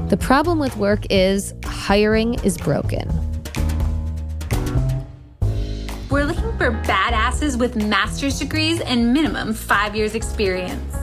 The problem with work is hiring is broken. We're looking for badasses with master's degrees and minimum 5 years experience.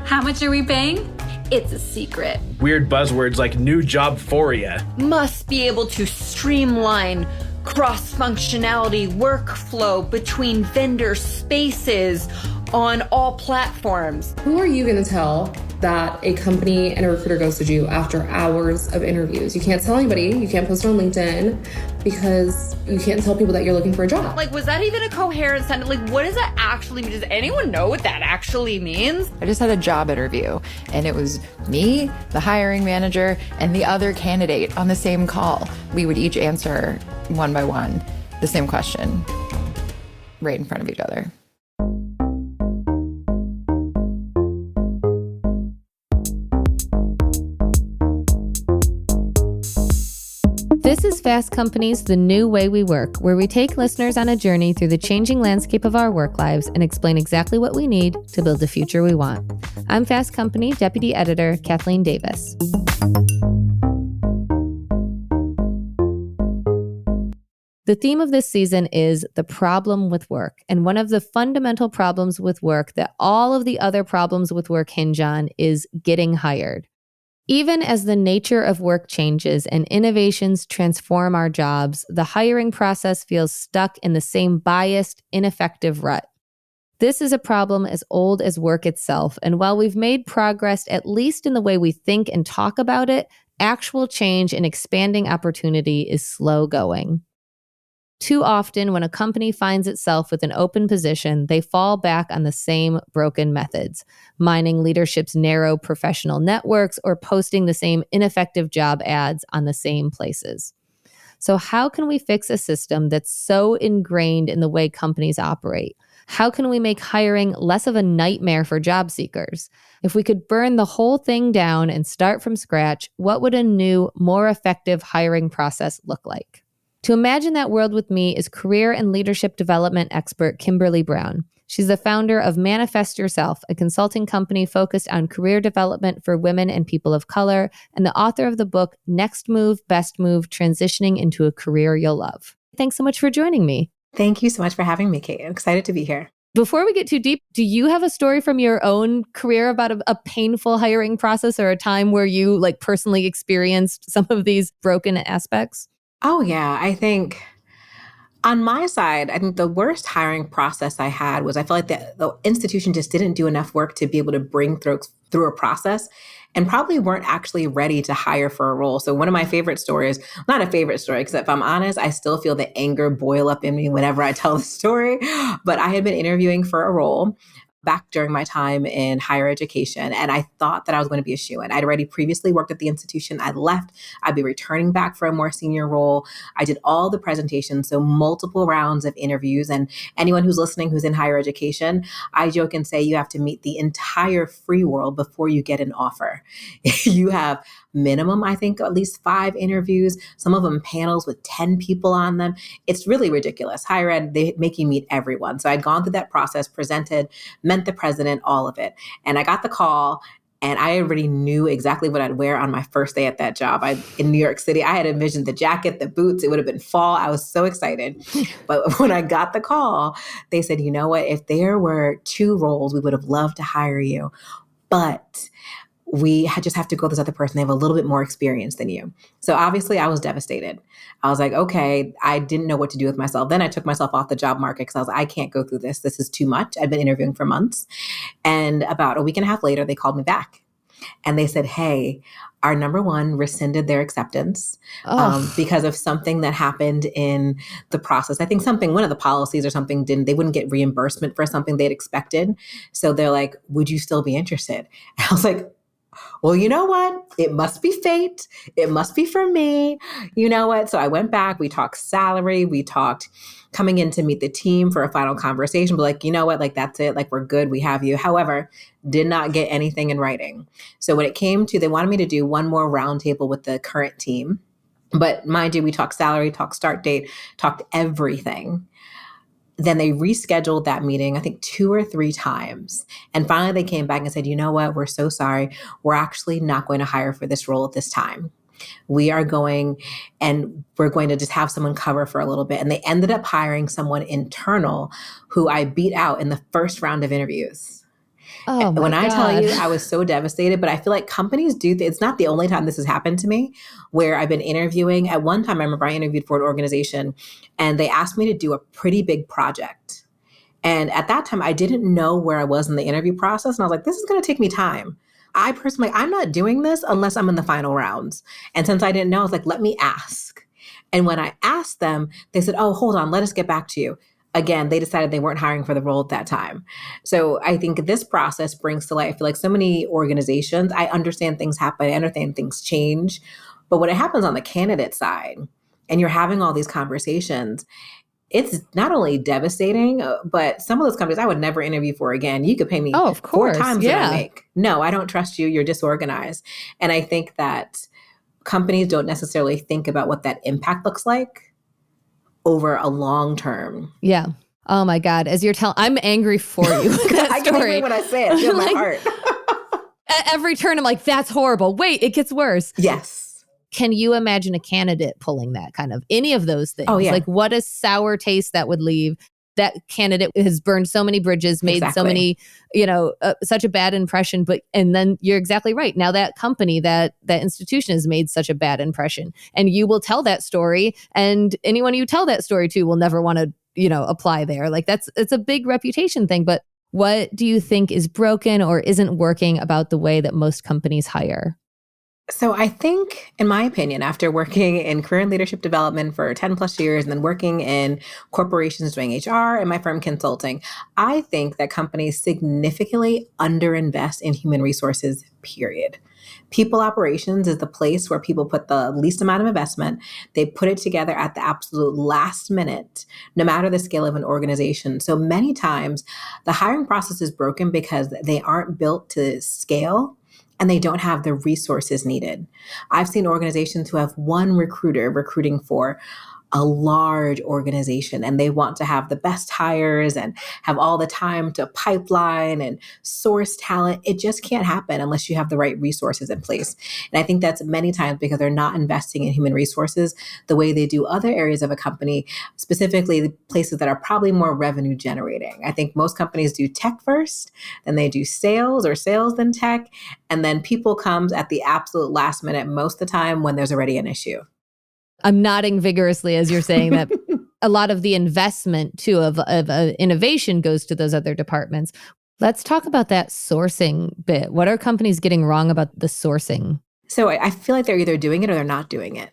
How much are we paying? It's a secret. Weird buzzwords like new job for ya. Must be able to streamline cross-functionality workflow between vendor spaces on all platforms. Who are you going to tell that a company and a recruiter ghosted you after hours of interviews? You can't tell anybody. You can't post it on LinkedIn because you can't tell people that you're looking for a job. Like, was that even a coherent sentence? Like, what does that actually mean? Does anyone know what that actually means? I just had a job interview, and it was me, the hiring manager, and the other candidate on the same call. We would each answer one by one the same question right in front of each other. This is Fast Company's The New Way We Work, where we take listeners on a journey through the changing landscape of our work lives and explain exactly what we need to build the future we want. I'm Fast Company Deputy Editor Kathleen Davis. The theme of this season is the problem with work, and one of the fundamental problems with work that all of the other problems with work hinge on is getting hired. Even as the nature of work changes and innovations transform our jobs, the hiring process feels stuck in the same biased, ineffective rut. This is a problem as old as work itself, and while we've made progress, at least in the way we think and talk about it, actual change and expanding opportunity is slow going. Too often, when a company finds itself with an open position, they fall back on the same broken methods, mining leadership's narrow professional networks or posting the same ineffective job ads on the same places. So how can we fix a system that's so ingrained in the way companies operate? How can we make hiring less of a nightmare for job seekers? If we could burn the whole thing down and start from scratch, what would a new, more effective hiring process look like? To imagine that world with me is career and leadership development expert Kimberly Brown. She's the founder of Manifest Yourself, a consulting company focused on career development for women and people of color, and the author of the book Next Move, Best Move, Transitioning into a Career You'll Love. Thanks so much for joining me. Thank you so much for having me, Kate. I'm excited to be here. Before we get too deep, do you have a story from your own career about a painful hiring process or a time where you personally experienced some of these broken aspects? Oh, yeah. I think on my side, I think the worst hiring process I had was I felt like the institution just didn't do enough work to be able to bring through a process and probably weren't actually ready to hire for a role. So one of my favorite stories, not a favorite story, because if I'm honest, I still feel the anger boil up in me whenever I tell the story, but I had been interviewing for a role back during my time in higher education. And I thought that I was going to be a shoo-in. I'd already previously worked at the institution. I'd left. I'd be returning back for a more senior role. I did all the presentations, so multiple rounds of interviews. And anyone who's listening who's in higher education, I joke and say you have to meet the entire free world before you get an offer. You have minimum, I think, at least 5 interviews, some of them panels with 10 people on them. It's really ridiculous. Higher ed, they make you meet everyone. So I'd gone through that process, presented, met the president, all of it. And I got the call and I already knew exactly what I'd wear on my first day at that job. In New York City, I had envisioned the jacket, the boots. It would have been fall. I was so excited. But when I got the call, they said, you know what? If there were 2 roles, we would have loved to hire you. But we just have to go with this other person. They have a little bit more experience than you. So obviously I was devastated. I was like, okay, I didn't know what to do with myself. Then I took myself off the job market because I was like, I can't go through this. This is too much. I'd been interviewing for months. And about a week and a half later, they called me back. And they said, hey, our number one rescinded their acceptance because of something that happened in the process. I think one of the policies or something they wouldn't get reimbursement for something they'd expected. So they're like, would you still be interested? And I was like, well, you know what? It must be fate. It must be for me. You know what? So I went back. We talked salary. We talked coming in to meet the team for a final conversation. But you know what? That's it. We're good. We have you. However, did not get anything in writing. So when it came to, they wanted me to do one more roundtable with the current team. But mind you, we talked salary, talked start date, talked everything. Then they rescheduled that meeting, I think 2 or 3 times. And finally they came back and said, you know what, we're so sorry. We're actually not going to hire for this role at this time. We're going to just have someone cover for a little bit. And they ended up hiring someone internal who I beat out in the first round of interviews. Oh my When I tell God. you, I was so devastated, but I feel like companies it's not the only time this has happened to me where I've been interviewing. At one time, I remember I interviewed for an organization and they asked me to do a pretty big project. And at that time, I didn't know where I was in the interview process. And I was like, this is going to take me time. I'm not doing this unless I'm in the final rounds. And since I didn't know, I was like, let me ask. And when I asked them, they said, oh, hold on, let us get back to you. Again, they decided they weren't hiring for the role at that time. So I think this process brings to light, I feel like so many organizations, I understand things happen, I understand things change. But when it happens on the candidate side and you're having all these conversations, it's not only devastating, but some of those companies I would never interview for again. You could pay me Oh, of 4 course. times Yeah. what I make. No, I don't trust you. You're disorganized. And I think that companies don't necessarily think about what that impact looks like over a long term. Yeah. Oh my God. As you're telling, I'm angry for you. That I can story. hear when I say it. I feel in my Like- heart. At every turn, I'm like, that's horrible. Wait, it gets worse. Yes. Can you imagine a candidate pulling that kind of any of those things? Oh, yeah. Like what a sour taste that would leave. That candidate has burned so many bridges, made so Exactly. many, such a bad impression. And then you're exactly right. Now that company, that institution has made such a bad impression, and you will tell that story, and anyone you tell that story to will never want to, apply there. Like it's a big reputation thing. But what do you think is broken or isn't working about the way that most companies hire? So I think, in my opinion, after working in career and leadership development for 10 plus years and then working in corporations doing HR and my firm consulting, I think that companies significantly underinvest in human resources, period. People operations is the place where people put the least amount of investment. They put it together at the absolute last minute, no matter the scale of an organization. So many times the hiring process is broken because they aren't built to scale and they don't have the resources needed. I've seen organizations who have one recruiter recruiting for a large organization, and they want to have the best hires and have all the time to pipeline and source talent. It just can't happen unless you have the right resources in place. And I think that's many times because they're not investing in human resources the way they do other areas of a company, specifically the places that are probably more revenue generating. I think most companies do tech first, then they do sales, or sales then tech, and then people comes at the absolute last minute most of the time when there's already an issue. I'm nodding vigorously as you're saying that a lot of the investment too of innovation goes to those other departments. Let's talk about that sourcing bit. What are companies getting wrong about the sourcing? So I feel like they're either doing it or they're not doing it.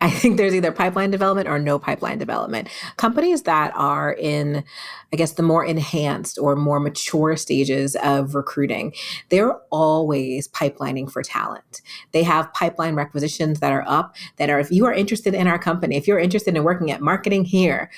I think there's either pipeline development or no pipeline development. Companies that are in, I guess, the more enhanced or more mature stages of recruiting, they're always pipelining for talent. They have pipeline requisitions that are up that are, if you are interested in our company, if you're interested in working at marketing here,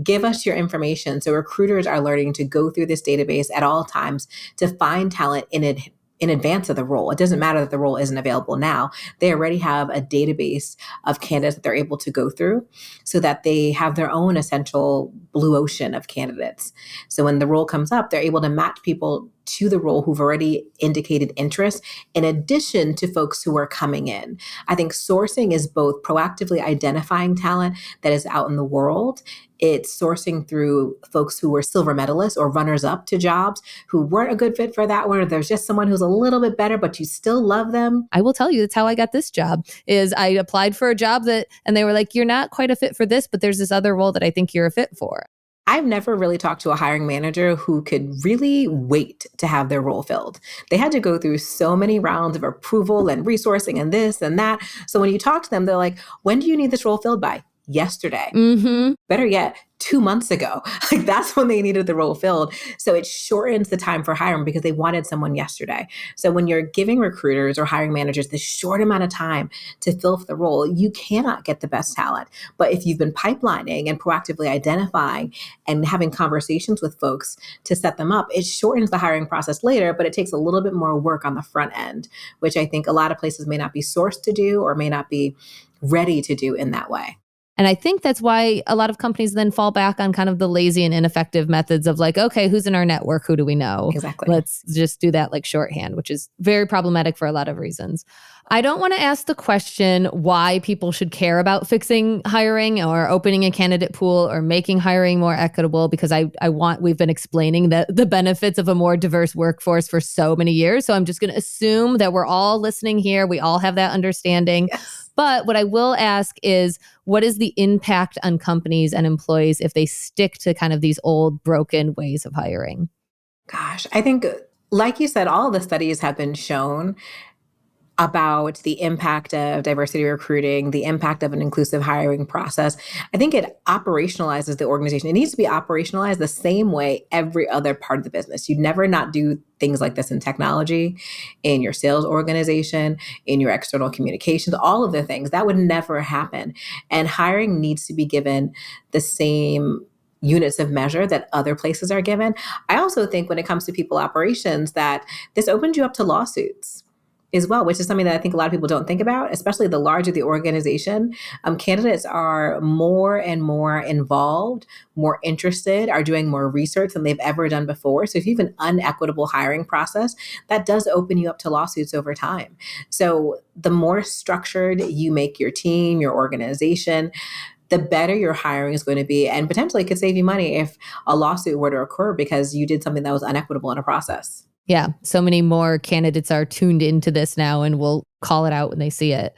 give us your information. So recruiters are learning to go through this database at all times to find talent in advance of the role. It doesn't matter that the role isn't available now. They already have a database of candidates that they're able to go through so that they have their own essential blue ocean of candidates. So when the role comes up, they're able to match people to the role who've already indicated interest, in addition to folks who are coming in. I think sourcing is both proactively identifying talent that is out in the world. It's sourcing through folks who were silver medalists or runners up to jobs who weren't a good fit for that one, or there's just someone who's a little bit better, but you still love them. I will tell you, that's how I got this job. Is I applied for a job and they were like, you're not quite a fit for this, but there's this other role that I think you're a fit for. I've never really talked to a hiring manager who could really wait to have their role filled. They had to go through so many rounds of approval and resourcing and this and that. So when you talk to them, they're like, when do you need this role filled by? Yesterday. Mm-hmm. Better yet, 2 months ago. Like that's when they needed the role filled. So it shortens the time for hiring because they wanted someone yesterday. So when you're giving recruiters or hiring managers this short amount of time to fill the role, you cannot get the best talent. But if you've been pipelining and proactively identifying and having conversations with folks to set them up, it shortens the hiring process later, but it takes a little bit more work on the front end, which I think a lot of places may not be sourced to do or may not be ready to do in that way. And I think that's why a lot of companies then fall back on kind of the lazy and ineffective methods of like, okay, who's in our network? Who do we know? Exactly. Let's just do that like shorthand, which is very problematic for a lot of reasons. I don't want to ask the question why people should care about fixing hiring or opening a candidate pool or making hiring more equitable, because we've been explaining the benefits of a more diverse workforce for so many years. So I'm just going to assume that we're all listening here. We all have that understanding. Yes. But what I will ask is, what is the impact on companies and employees if they stick to kind of these old broken ways of hiring? Gosh, I think, like you said, all the studies have been shown about the impact of diversity recruiting, the impact of an inclusive hiring process. I think it operationalizes the organization. It needs to be operationalized the same way every other part of the business. You'd never not do things like this in technology, in your sales organization, in your external communications, all of the things. That would never happen. And hiring needs to be given the same units of measure that other places are given. I also think when it comes to people operations that this opens you up to lawsuits as well, which is something that I think a lot of people don't think about, especially the larger the organization. Candidates are more and more involved, more interested, are doing more research than they've ever done before. So if you have an unequitable hiring process, that does open you up to lawsuits over time. So the more structured you make your team, your organization, the better your hiring is going to be, and potentially could save you money if a lawsuit were to occur because you did something that was unequitable in a process. Yeah, so many more candidates are tuned into this now and will call it out when they see it.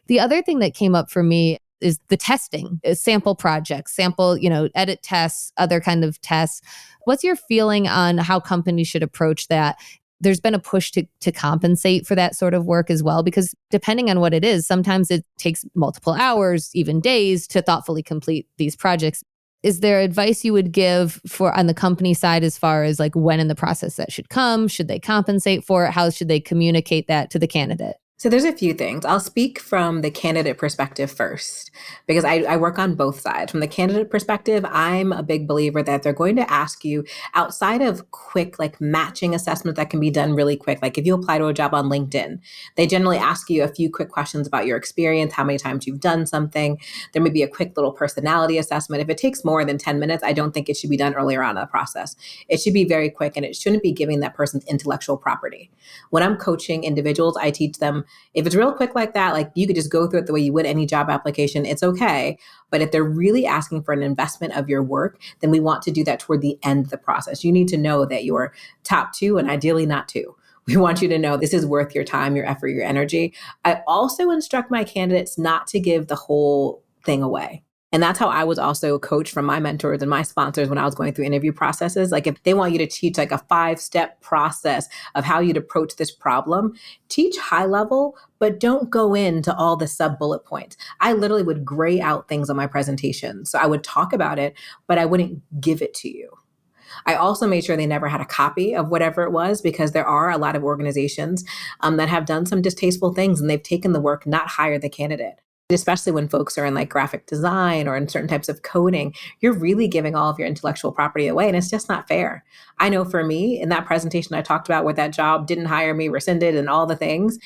The other thing that came up for me is the testing, sample projects, edit tests, other kind of tests. What's your feeling on how companies should approach that? There's been a push to compensate for that sort of work as well, because depending on what it is, sometimes it takes multiple hours, even days, to thoughtfully complete these projects. Is there advice you would give for on the company side as far as like when in the process that should come? Should they compensate for it? How should they communicate that to the candidate? So there's a few things. I'll speak from the candidate perspective first, because I work on both sides. From the candidate perspective, I'm a big believer that they're going to ask you, outside of quick like matching assessment that can be done really quick. Like if you apply to a job on LinkedIn, they generally ask you a few quick questions about your experience, how many times you've done something. There may be a quick little personality assessment. If it takes more than 10 minutes, I don't think it should be done earlier on in the process. It should be very quick, and it shouldn't be giving that person's intellectual property. When I'm coaching individuals, I teach them, if it's real quick like that, like you could just go through it the way you would any job application, it's okay. But if they're really asking for an investment of your work, then we want to do that toward the end of the process. You need to know that you're top 2 and ideally not 2. We want you to know this is worth your time, your effort, your energy. I also instruct my candidates not to give the whole thing away. And that's how I was also coached from my mentors and my sponsors when I was going through interview processes. Like if they want you to teach like a 5-step process of how you'd approach this problem, teach high level, but don't go into all the sub bullet points. I literally would gray out things on my presentation. So I would talk about it, but I wouldn't give it to you. I also made sure they never had a copy of whatever it was, because there are a lot of organizations that have done some distasteful things and they've taken the work, not hired the candidate. Especially when folks are in like graphic design or in certain types of coding, you're really giving all of your intellectual property away, and it's just not fair. I know for me, in that presentation I talked about where that job didn't hire me, rescinded, and all the things,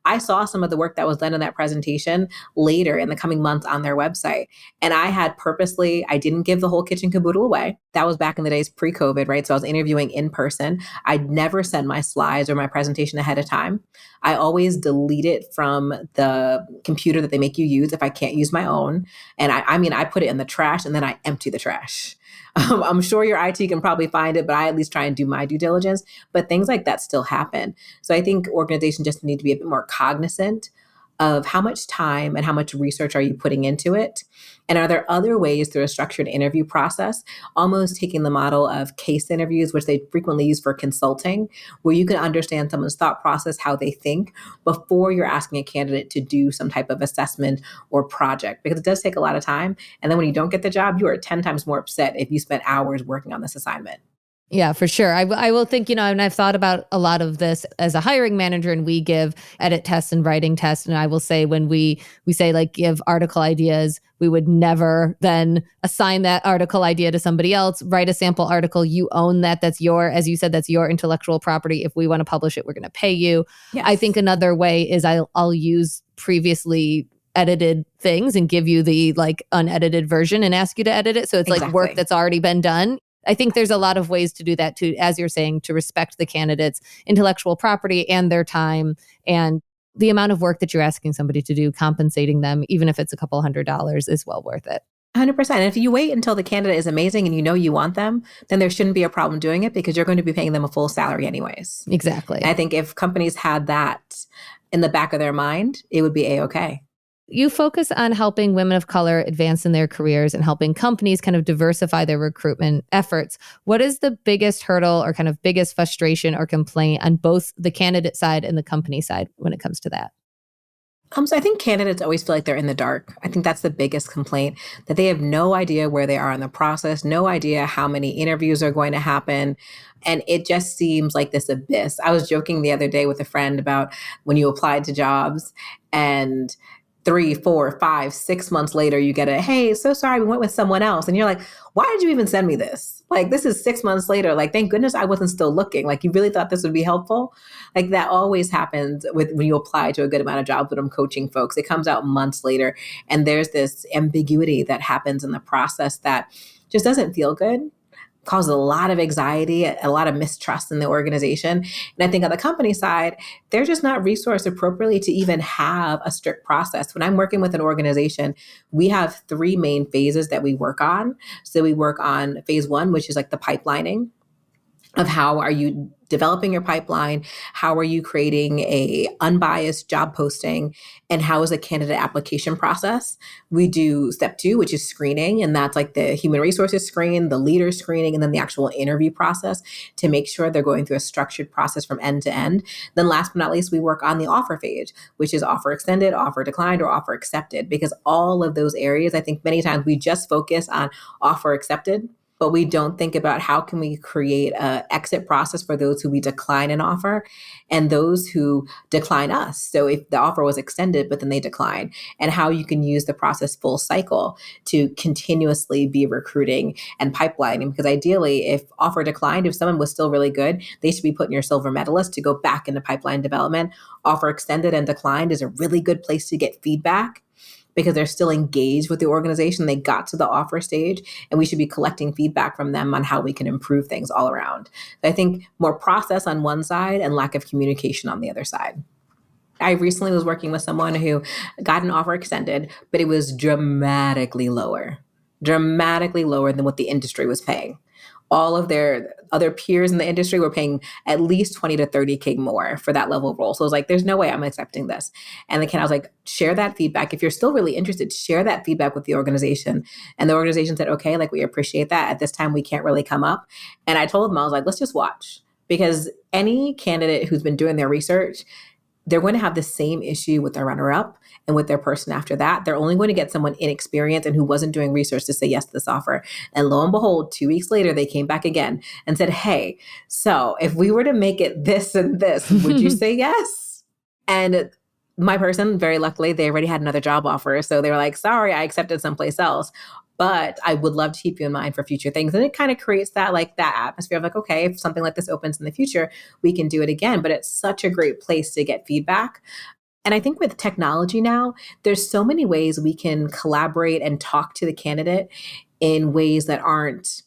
I saw some of the work that was done in that presentation later in the coming months on their website. And I didn't give the whole kitchen caboodle away. That was back in the days pre-COVID, right? So I was interviewing in person. I'd never send my slides or my presentation ahead of time. I always delete it from the computer that they make you use if I can't use my own. And I put it in the trash and then I empty the trash. I'm sure your IT can probably find it, but I at least try and do my due diligence. But things like that still happen. So I think organizations just need to be a bit more cognizant of how much time and how much research are you putting into it? And are there other ways through a structured interview process, almost taking the model of case interviews, which they frequently use for consulting, where you can understand someone's thought process, how they think, before you're asking a candidate to do some type of assessment or project, because it does take a lot of time. And then when you don't get the job, you are 10 times more upset if you spent hours working on this assignment. Yeah, for sure. I will think, and I've thought about a lot of this as a hiring manager, and we give edit tests and writing tests. And I will say when we say like give article ideas, we would never then assign that article idea to somebody else. Write a sample article. You own that. That's as you said, that's your intellectual property. If we want to publish it, we're going to pay you. Yes. I think another way is I'll use previously edited things and give you the like unedited version and ask you to edit it. So it's like work that's already been done. I think there's a lot of ways to do that too, as you're saying, to respect the candidate's intellectual property and their time and the amount of work that you're asking somebody to do, compensating them, even if it's a couple $100s, is well worth it. 100%. And if you wait until the candidate is amazing and you know you want them, then there shouldn't be a problem doing it because you're going to be paying them a full salary anyways. Exactly. And I think if companies had that in the back of their mind, it would be A-okay. You focus on helping women of color advance in their careers and helping companies kind of diversify their recruitment efforts. What is the biggest hurdle or kind of biggest frustration or complaint on both the candidate side and the company side when it comes to that? So I think candidates always feel like they're in the dark. I think that's the biggest complaint, that they have no idea where they are in the process, no idea how many interviews are going to happen. And it just seems like this abyss. I was joking the other day with a friend about when you applied to jobs and 3, 4, 5, 6 months later, you get a, hey, so sorry, we went with someone else. And you're like, why did you even send me this? Like, this is 6 months later. Like, thank goodness I wasn't still looking. Like, you really thought this would be helpful? Like, that always happens with when you apply to a good amount of jobs when I'm coaching folks. It comes out months later. And there's this ambiguity that happens in the process that just doesn't feel good. Causes a lot of anxiety, a lot of mistrust in the organization. And I think on the company side, they're just not resourced appropriately to even have a strict process. When I'm working with an organization, we have 3 main phases that we work on. So we work on phase 1, which is like the pipelining of how are you developing your pipeline, how are you creating a unbiased job posting, and how is a candidate application process. We do step 2, which is screening, and that's like the human resources screen, the leader screening, and then the actual interview process to make sure they're going through a structured process from end to end. Then last but not least, we work on the offer phase, which is offer extended, offer declined, or offer accepted, because all of those areas, I think many times we just focus on offer accepted, but we don't think about how can we create an exit process for those who we decline an offer and those who decline us. So if the offer was extended, but then they decline, and how you can use the process full cycle to continuously be recruiting and pipelining. Because ideally, if offer declined, if someone was still really good, they should be put in your silver medalist to go back into pipeline development. Offer extended and declined is a really good place to get feedback, because they're still engaged with the organization. They got to the offer stage, and we should be collecting feedback from them on how we can improve things all around. So I think more process on one side and lack of communication on the other side. I recently was working with someone who got an offer extended, but it was dramatically lower than what the industry was paying. All of their other peers in the industry were paying at least 20 to 30K more for that level of role. So I was like, there's no way I'm accepting this. And I was like, share that feedback. If you're still really interested, share that feedback with the organization. And the organization said, okay, like we appreciate that. At this time, we can't really come up. And I told them, I was like, let's just watch. Because any candidate who's been doing their research, they're going to have the same issue with their runner-up and with their person after that. They're only going to get someone inexperienced and who wasn't doing research to say yes to this offer. And lo and behold, 2 weeks later, they came back again and said, hey, so if we were to make it this and this, would you say yes? And my person, very luckily, they already had another job offer. So they were like, sorry, I accepted someplace else. But I would love to keep you in mind for future things. And it kind of creates that atmosphere of like, okay, if something like this opens in the future, we can do it again. But it's such a great place to get feedback. And I think with technology now, there's so many ways we can collaborate and talk to the candidate in ways that aren't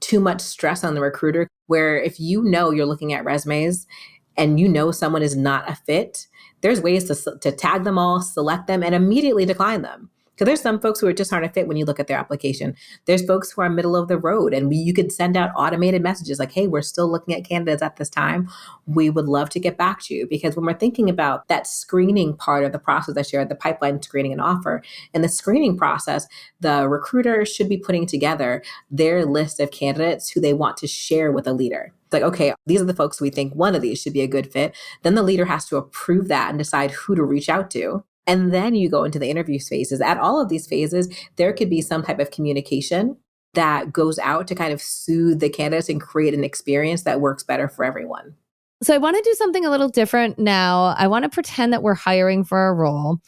too much stress on the recruiter, where if you know you're looking at resumes and you know someone is not a fit, there's ways to tag them all, select them, and immediately decline them. Because there's some folks who just aren't a fit when you look at their application. There's folks who are middle of the road, and you could send out automated messages like, hey, we're still looking at candidates at this time. We would love to get back to you. Because when we're thinking about that screening part of the process I shared, the pipeline screening and offer, in the screening process, the recruiter should be putting together their list of candidates who they want to share with a leader. It's like, okay, these are the folks we think one of these should be a good fit. Then the leader has to approve that and decide who to reach out to. And then you go into the interview phases. At all of these phases, there could be some type of communication that goes out to kind of soothe the candidates and create an experience that works better for everyone. So I want to do something a little different now. I want to pretend that we're hiring for a role.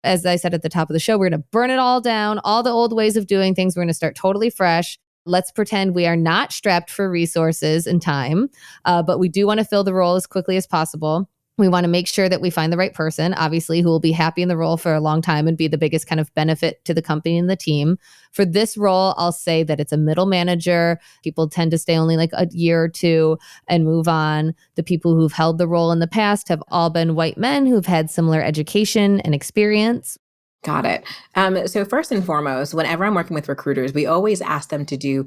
As I said at the top of the show, we're going to burn it all down, all the old ways of doing things. We're going to start totally fresh. Let's pretend we are not strapped for resources and time, but we do want to fill the role as quickly as possible. We want to make sure that we find the right person, obviously, who will be happy in the role for a long time and be the biggest kind of benefit to the company and the team. For this role, I'll say that it's a middle manager. People tend to stay only like a year or two and move on. The people who've held the role in the past have all been white men who've had similar education and experience. Got it. So first and foremost, whenever I'm working with recruiters, we always ask them to do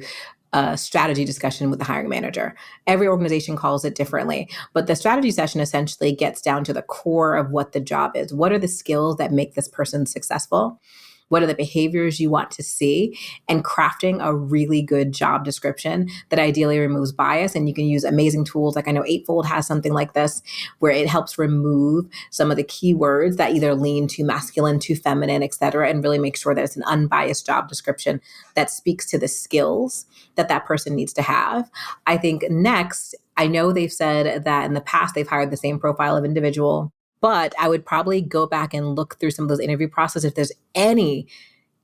a strategy discussion with the hiring manager. Every organization calls it differently, but the strategy session essentially gets down to the core of what the job is. What are the skills that make this person successful? What are the behaviors you want to see? And crafting a really good job description that ideally removes bias. And you can use amazing tools. Like I know Eightfold has something like this, where it helps remove some of the keywords that either lean too masculine, too feminine, et cetera, and really make sure that it's an unbiased job description that speaks to the skills that that person needs to have. I think next, I know they've said that in the past they've hired the same profile of individual, but I would probably go back and look through some of those interview processes if there's any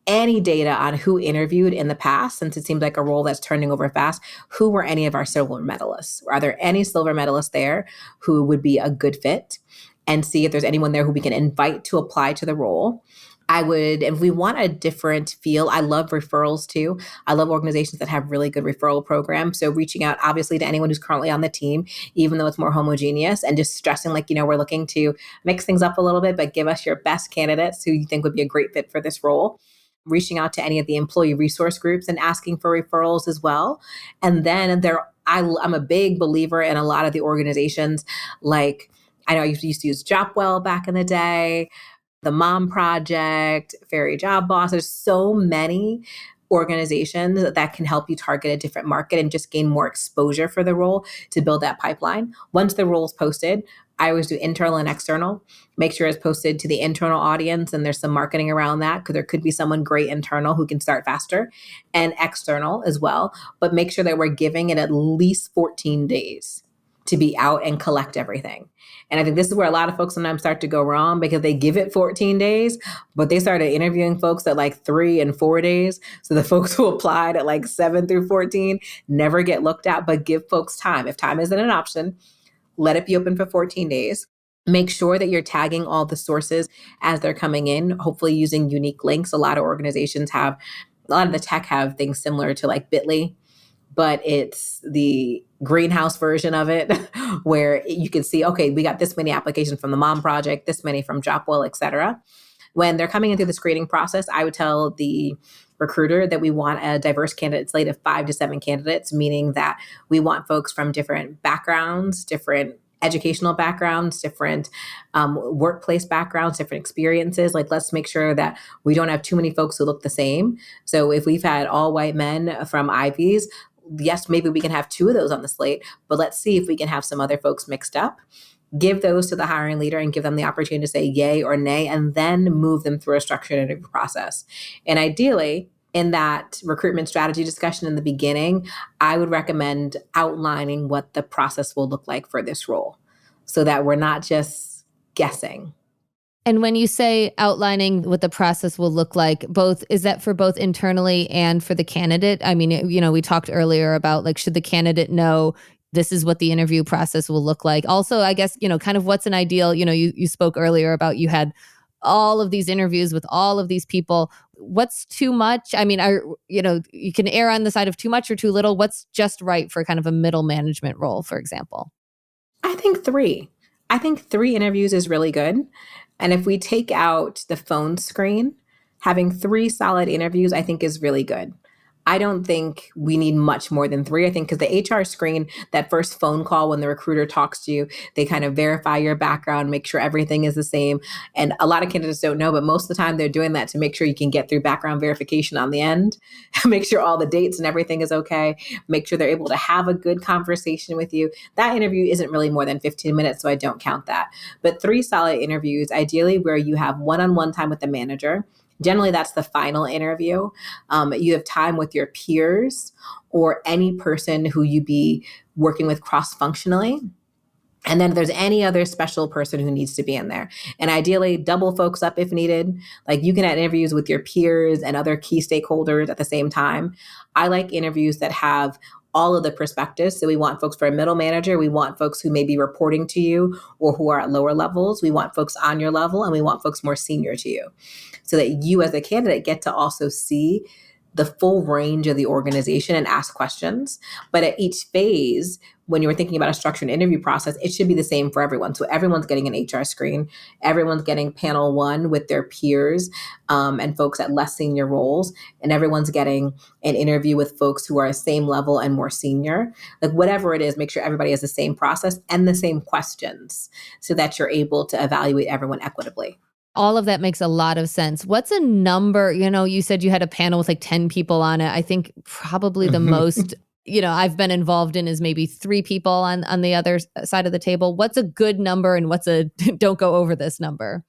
data on who interviewed in the past, since it seems like a role that's turning over fast. Who were any of our silver medalists? Are there any silver medalists there who would be a good fit? And see if there's anyone there who we can invite to apply to the role. I would, if we want a different feel, I love referrals too. I love organizations that have really good referral programs. So reaching out obviously to anyone who's currently on the team, even though it's more homogeneous, and just stressing like, we're looking to mix things up a little bit, but give us your best candidates who you think would be a great fit for this role. Reaching out to any of the employee resource groups and asking for referrals as well. And then I'm a big believer in a lot of the organizations, like I know I used to use Jopwell back in the day, the Mom Project, Fairy Job Boss. There's so many organizations that can help you target a different market and just gain more exposure for the role to build that pipeline. Once the role is posted, I always do internal and external. Make sure it's posted to the internal audience and there's some marketing around that, because there could be someone great internal who can start faster, and external as well. But make sure that we're giving it at least 14 days to be out and collect everything. And I think this is where a lot of folks sometimes start to go wrong, because they give it 14 days, but they started interviewing folks at like 3 and 4 days. So the folks who applied at like 7 through 14 never get looked at, but give folks time. If time isn't an option, let it be open for 14 days. Make sure that you're tagging all the sources as they're coming in, hopefully using unique links. A lot of the tech have things similar to like Bitly, but it's the greenhouse version of it where you can see, okay, we got this many applications from the Mom Project, this many from Jopwell, et cetera. When they're coming in through the screening process, I would tell the recruiter that we want a diverse candidate slate of 5 to 7 candidates, meaning that we want folks from different backgrounds, different educational backgrounds, different workplace backgrounds, different experiences. Like, let's make sure that we don't have too many folks who look the same. So if we've had all white men from Ivies, yes, maybe we can have 2 of those on the slate, but let's see if we can have some other folks mixed up. Give those to the hiring leader and give them the opportunity to say yay or nay, and then move them through a structured interview process. And ideally, in that recruitment strategy discussion in the beginning, I would recommend outlining what the process will look like for this role, so that we're not just guessing. And when you say outlining what the process will look like, is that for both internally and for the candidate? I mean, we talked earlier about like, should the candidate know this is what the interview process will look like? Also, I guess, kind of what's an ideal, you spoke earlier about you had all of these interviews with all of these people. What's too much? I mean, you can err on the side of too much or too little. What's just right for kind of a middle management role, for example? I think 3. I think 3 interviews is really good. And if we take out the phone screen, having 3 solid interviews, I think is really good. I don't think we need much more than 3. I think because the HR screen, that first phone call when the recruiter talks to you, they kind of verify your background, make sure everything is the same. And a lot of candidates don't know, but most of the time they're doing that to make sure you can get through background verification on the end, make sure all the dates and everything is okay, make sure they're able to have a good conversation with you. That interview isn't really more than 15 minutes, so I don't count that. But 3 solid interviews, ideally where you have one-on-one time with the manager. Generally, that's the final interview. You have time with your peers or any person who you be working with cross-functionally. And then if there's any other special person who needs to be in there. And ideally, double folks up if needed. Like, you can have interviews with your peers and other key stakeholders at the same time. I like interviews that have all of the perspectives. So we want folks for a middle manager. We want folks who may be reporting to you or who are at lower levels. We want folks on your level, and we want folks more senior to you, so that you as a candidate get to also see the full range of the organization and ask questions. But at each phase, when you were thinking about a structured interview process, it should be the same for everyone. So everyone's getting an HR screen, everyone's getting panel one with their peers and folks at less senior roles, and everyone's getting an interview with folks who are same level and more senior. Like whatever it is, make sure everybody has the same process and the same questions so that you're able to evaluate everyone equitably. All of that makes a lot of sense. What's a number? You said you had a panel with like 10 people on it. I think probably the most, I've been involved in is maybe 3 people on the other side of the table. What's a good number and what's a don't go over this number?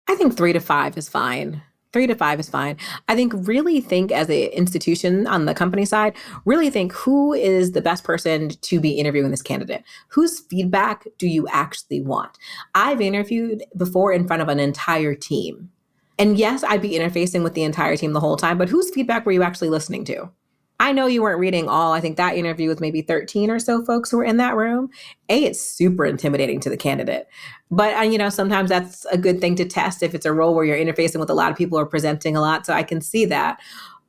I think 3 to 5 is fine. 3 to 5 is fine. I think really think as an institution on the company side, really think who is the best person to be interviewing this candidate? Whose feedback do you actually want? I've interviewed before in front of an entire team. And yes, I'd be interfacing with the entire team the whole time, but whose feedback were you actually listening to? I know you weren't reading all. I think that interview with maybe 13 or so folks who were in that room. It's super intimidating to the candidate. But, sometimes that's a good thing to test if it's a role where you're interfacing with a lot of people or presenting a lot. So I can see that.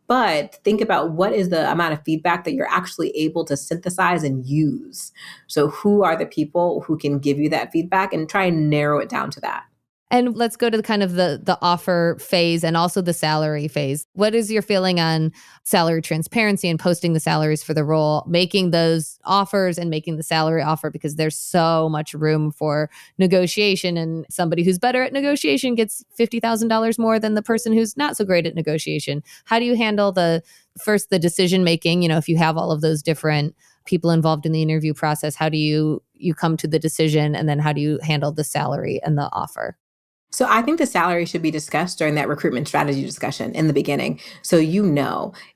But think about what is the amount of feedback that you're actually able to synthesize and use. So who are the people who can give you that feedback, and try and narrow it down to that. And let's go to the kind of the offer phase and also the salary phase. What is your feeling on salary transparency and posting the salaries for the role, making those offers and making the salary offer? Because there's so much room for negotiation, and somebody who's better at negotiation gets $50,000 more than the person who's not so great at negotiation. How do you handle the decision making? If you have all of those different people involved in the interview process, how do you come to the decision, and then how do you handle the salary and the offer? So I think the salary should be discussed during that recruitment strategy discussion in the beginning. So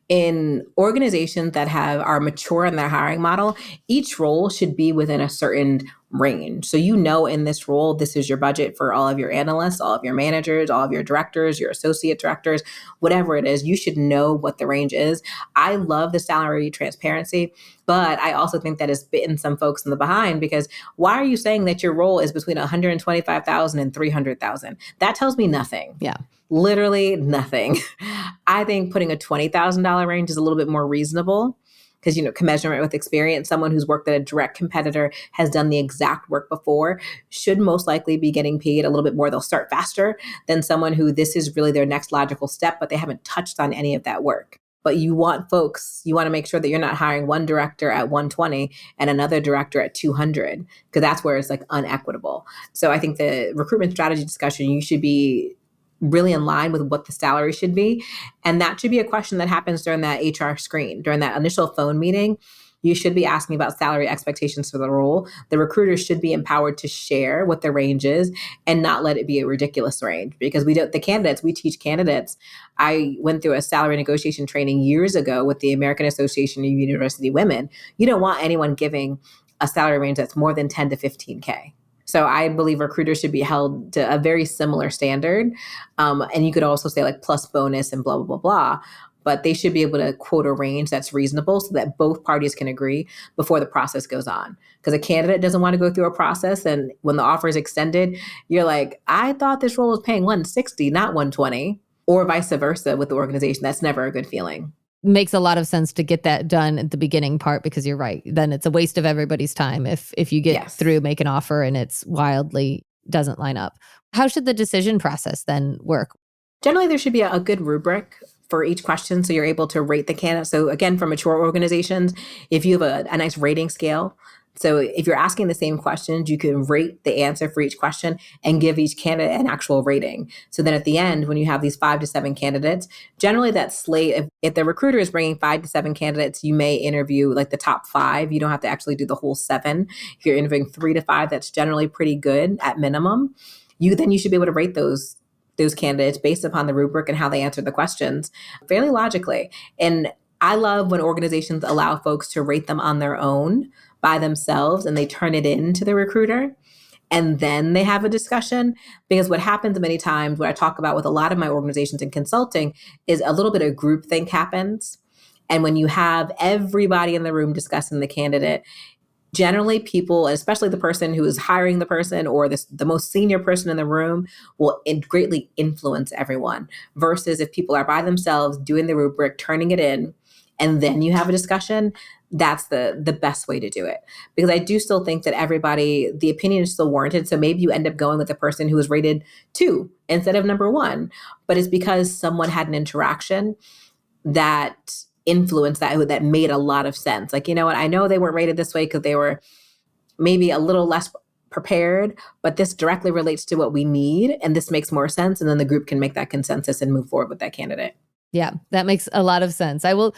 in organizations that are mature in their hiring model, each role should be within a certain range. So in this role, this is your budget for all of your analysts, all of your managers, all of your directors, your associate directors, whatever it is, you should know what the range is. I love the salary transparency, but I also think that it's bitten some folks in the behind, because why are you saying that your role is between $125,000 and $300,000? That tells me nothing. Yeah. Literally nothing. I think putting a $20,000 range is a little bit more reasonable, because, commensurate with experience, someone who's worked at a direct competitor, has done the exact work before, should most likely be getting paid a little bit more. They'll start faster than someone who this is really their next logical step, but they haven't touched on any of that work. But you want to make sure that you're not hiring one director at 120 and another director at 200, because that's where it's like unequitable. So I think the recruitment strategy discussion, you should be really in line with what the salary should be. And that should be a question that happens during that HR screen, during that initial phone meeting. You should be asking about salary expectations for the role. The recruiters should be empowered to share what the range is and not let it be a ridiculous range, because we teach candidates. I went through a salary negotiation training years ago with the American Association of University Women. You don't want anyone giving a salary range that's more than 10 to 15K. So I believe recruiters should be held to a very similar standard. And you could also say like plus bonus and blah, blah, blah, blah. But they should be able to quote a range that's reasonable so that both parties can agree before the process goes on. Because a candidate doesn't want to go through a process, and when the offer is extended, you're like, I thought this role was paying 160, not 120, or vice versa with the organization. That's never a good feeling. Makes a lot of sense to get that done at the beginning part, because you're right. Then it's a waste of everybody's time if you get through, make an offer, and it's wildly doesn't line up. How should the decision process then work? Generally, there should be a good rubric for each question, so you're able to rate the candidate. So again, for mature organizations, if you have a nice rating scale, so if you're asking the same questions, you can rate the answer for each question and give each candidate an actual rating. So then at the end, when you have these 5 to 7 candidates, generally that slate, if the recruiter is bringing 5 to 7 candidates, you may interview like the top 5. You don't have to actually do the whole 7. If you're interviewing 3 to 5, that's generally pretty good at minimum. You should be able to rate those candidates based upon the rubric and how they answer the questions fairly logically. And I love when organizations allow folks to rate them on their own by themselves, and they turn it in to the recruiter, and then they have a discussion. Because what happens many times, what I talk about with a lot of my organizations in consulting, is a little bit of groupthink happens. And when you have everybody in the room discussing the candidate, generally people, especially the person who is hiring the person or the most senior person in the room, will greatly influence everyone. Versus if people are by themselves doing the rubric, turning it in, and then you have a discussion, that's the best way to do it. Because I do still think that the opinion is still warranted. So maybe you end up going with a person who was rated 2 instead of number 1, but it's because someone had an interaction that influence that made a lot of sense. Like, you know what, I know they weren't rated this way because they were maybe a little less prepared, but this directly relates to what we need and this makes more sense. And then the group can make that consensus and move forward with that candidate. Yeah, that makes a lot of sense. I will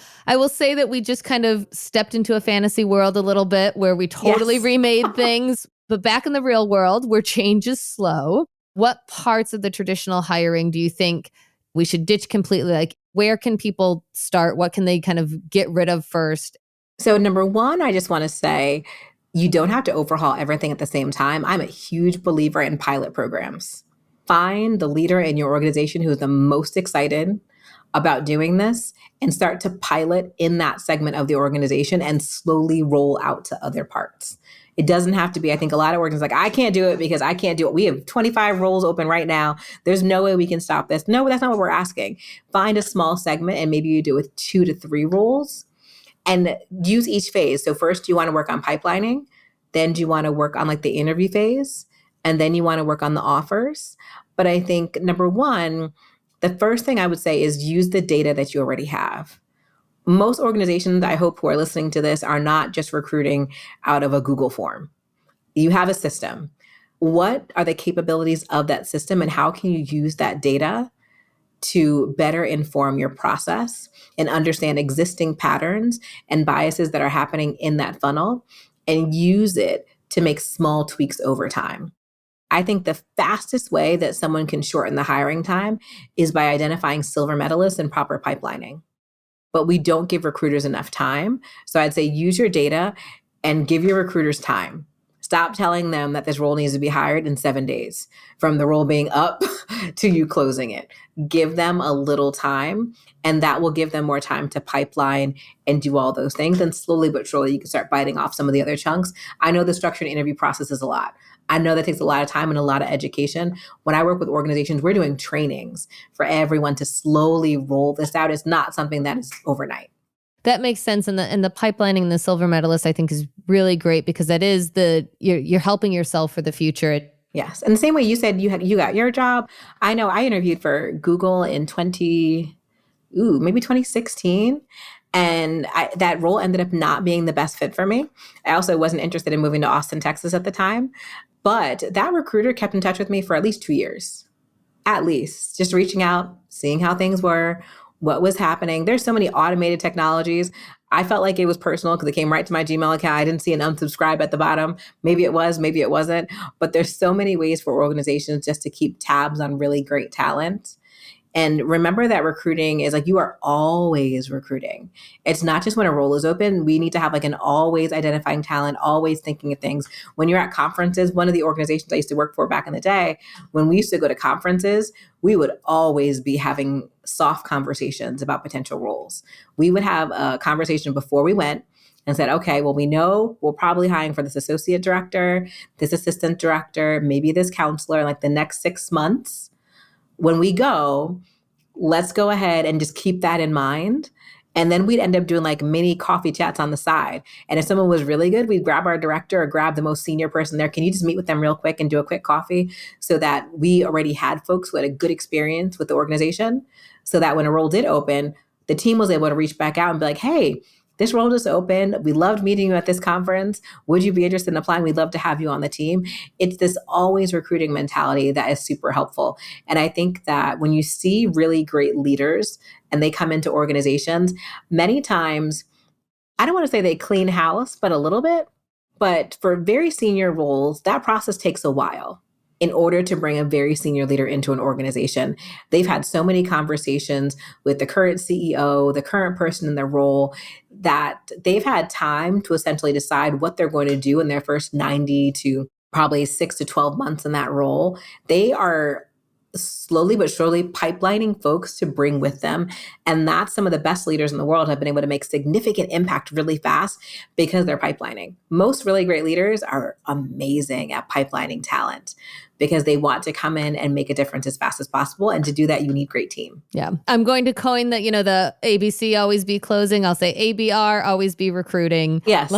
say that we just kind of stepped into a fantasy world a little bit where we totally remade things, but back in the real world where change is slow, what parts of the traditional hiring do you think we should ditch completely? Like, where can people start? What can they kind of get rid of first? So number 1, I just want to say you don't have to overhaul everything at the same time. I'm a huge believer in pilot programs. Find the leader in your organization who is the most excited about doing this and start to pilot in that segment of the organization and slowly roll out to other parts. It doesn't have to be, I think a lot of organizations like, I can't do it because I can't do it. We have 25 roles open right now. There's no way we can stop this. No, that's not what we're asking. Find a small segment and maybe you do it with 2 to 3 roles and use each phase. So first you want to work on pipelining. Then do you want to work on like the interview phase? And then you want to work on the offers. But I think number 1, the first thing I would say is use the data that you already have. Most organizations, I hope, who are listening to this are not just recruiting out of a Google form. You have a system. What are the capabilities of that system and how can you use that data to better inform your process and understand existing patterns and biases that are happening in that funnel and use it to make small tweaks over time? I think the fastest way that someone can shorten the hiring time is by identifying silver medalists and proper pipelining. But we don't give recruiters enough time. So I'd say use your data and give your recruiters time. Stop telling them that this role needs to be hired in 7 days from the role being up to you closing it. Give them a little time and that will give them more time to pipeline and do all those things. And slowly but surely you can start biting off some of the other chunks. I know the structured interview process is a lot. I know that takes a lot of time and a lot of education. When I work with organizations, we're doing trainings for everyone to slowly roll this out. It's not something that is overnight. That makes sense. And the pipelining, the silver medalist, I think is really great because that is you're helping yourself for the future. Yes. And the same way you said you got your job. I know I interviewed for Google in maybe 2016. And that role ended up not being the best fit for me. I also wasn't interested in moving to Austin, Texas at the time. But that recruiter kept in touch with me for at least 2 years, at least, just reaching out, seeing how things were, what was happening. There's so many automated technologies. I felt like it was personal because it came right to my Gmail account. I didn't see an unsubscribe at the bottom. Maybe it was, maybe it wasn't. But there's so many ways for organizations just to keep tabs on really great talent. And remember that recruiting is like you are always recruiting. It's not just when a role is open. We need to have like an always identifying talent, always thinking of things. When you're at conferences, one of the organizations I used to work for back in the day, when we used to go to conferences, we would always be having soft conversations about potential roles. We would have a conversation before we went and said, okay, well, we know we're probably hiring for this associate director, this assistant director, maybe this counselor in like the next 6 months. When we go, let's go ahead and just keep that in mind. And then we'd end up doing like mini coffee chats on the side. And if someone was really good, we'd grab our director or grab the most senior person there. Can you just meet with them real quick and do a quick coffee so that we already had folks who had a good experience with the organization so that when a role did open, the team was able to reach back out and be like, hey, this role just opened. We loved meeting you at this conference. Would you be interested in applying? We'd love to have you on the team. It's this always recruiting mentality that is super helpful. And I think that when you see really great leaders and they come into organizations, many times, I don't want to say they clean house, but a little bit. But for very senior roles, that process takes a while. In order to bring a very senior leader into an organization, they've had so many conversations with the current CEO, the current person in their role, that they've had time to essentially decide what they're going to do in their first 90 to probably 6 to 12 months in that role. They are slowly but surely pipelining folks to bring with them. And that's some of the best leaders in the world have been able to make significant impact really fast because they're pipelining. Most really great leaders are amazing at pipelining talent because they want to come in and make a difference as fast as possible. And to do that, you need great team. Yeah. I'm going to coin that, the ABC always be closing. I'll say ABR, always be recruiting. Yes.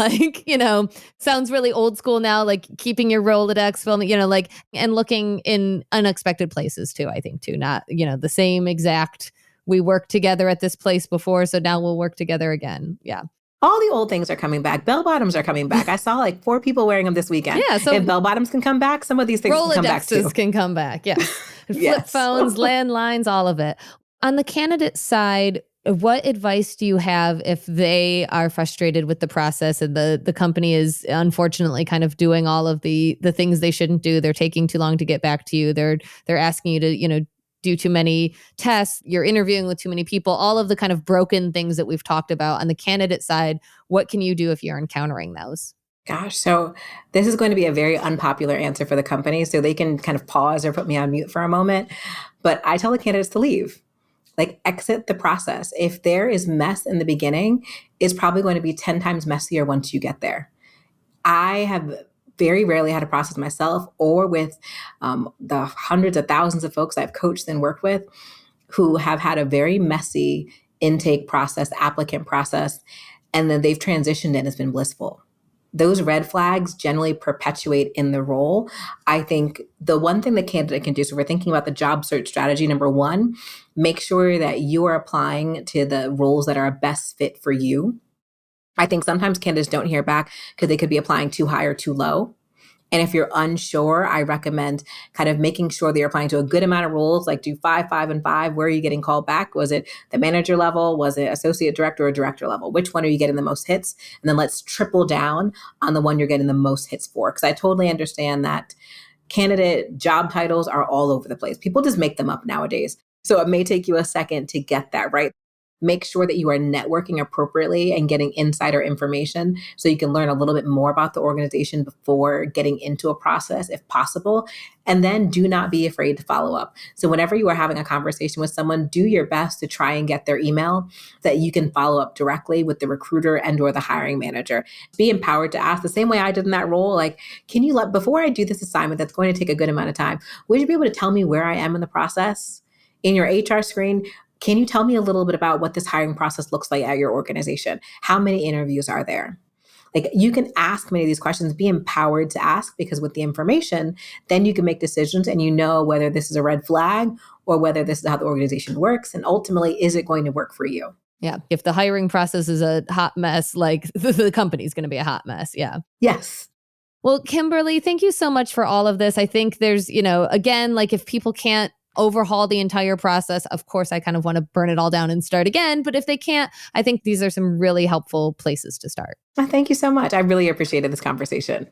Sounds really old school now, like keeping your Rolodex filming, and looking in unexpected places too, I think too. Not, the same exact, we worked together at this place before, so now we'll work together again. Yeah. All the old things are coming back. Bell bottoms are coming back. I saw like 4 people wearing them this weekend. Yeah, so if bell bottoms can come back, some of these things can come back too. Rolodexes can come back, yes. Flip Yes. phones, landlines, all of it. On the candidate side, what advice do you have if they are frustrated with the process and the company is unfortunately kind of doing all of the things they shouldn't do? They're taking too long to get back to you. They're asking you to, do too many tests, you're interviewing with too many people, all of the kind of broken things that we've talked about. On the candidate side, what can you do if you're encountering those? Gosh, so this is going to be a very unpopular answer for the company, so they can kind of pause or put me on mute for a moment. But I tell the candidates to leave, like exit the process. If there is mess in the beginning, it's probably going to be 10 times messier once you get there. I have very rarely had a process myself or with the hundreds of thousands of folks I've coached and worked with who have had a very messy intake process, applicant process, and then they've transitioned and it's been blissful. Those red flags generally perpetuate in the role. I think the one thing the candidate can do, so we're thinking about the job search strategy, number 1, make sure that you are applying to the roles that are a best fit for you. I think sometimes candidates don't hear back because they could be applying too high or too low. And if you're unsure, I recommend kind of making sure that you're applying to a good amount of roles, like do 5, 5, and 5. Where are you getting called back? Was it the manager level? Was it associate director or director level? Which one are you getting the most hits? And then let's triple down on the one you're getting the most hits for. Because I totally understand that candidate job titles are all over the place. People just make them up nowadays. So it may take you a second to get that right. Make sure that you are networking appropriately and getting insider information so you can learn a little bit more about the organization before getting into a process if possible. And then do not be afraid to follow up. So whenever you are having a conversation with someone, do your best to try and get their email that you can follow up directly with the recruiter and or the hiring manager. Be empowered to ask the same way I did in that role. Like, can you before I do this assignment that's going to take a good amount of time, would you be able to tell me where I am in the process? In your HR screen, can you tell me a little bit about what this hiring process looks like at your organization? How many interviews are there? Like, you can ask many of these questions, be empowered to ask, because with the information, then you can make decisions and you know whether this is a red flag or whether this is how the organization works. And ultimately, is it going to work for you? Yeah. If the hiring process is a hot mess, like the company's going to be a hot mess. Yeah. Yes. Well, Kimberly, thank you so much for all of this. I think there's, again, like if people can't overhaul the entire process, of course, I kind of want to burn it all down and start again. But if they can't, I think these are some really helpful places to start. Well, thank you so much. I really appreciated this conversation.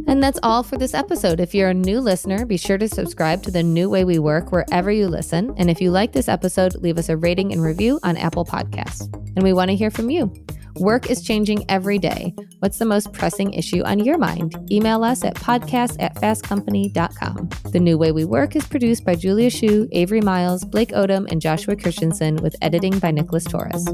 And that's all for this episode. If you're a new listener, be sure to subscribe to The New Way We Work wherever you listen. And if you like this episode, leave us a rating and review on Apple Podcasts. And we want to hear from you. Work is changing every day. What's the most pressing issue on your mind? Email us at podcast@fastcompany.com. The New Way We Work is produced by Julia Shu, Avery Miles, Blake Odom, and Joshua Christensen, with editing by Nicholas Torres.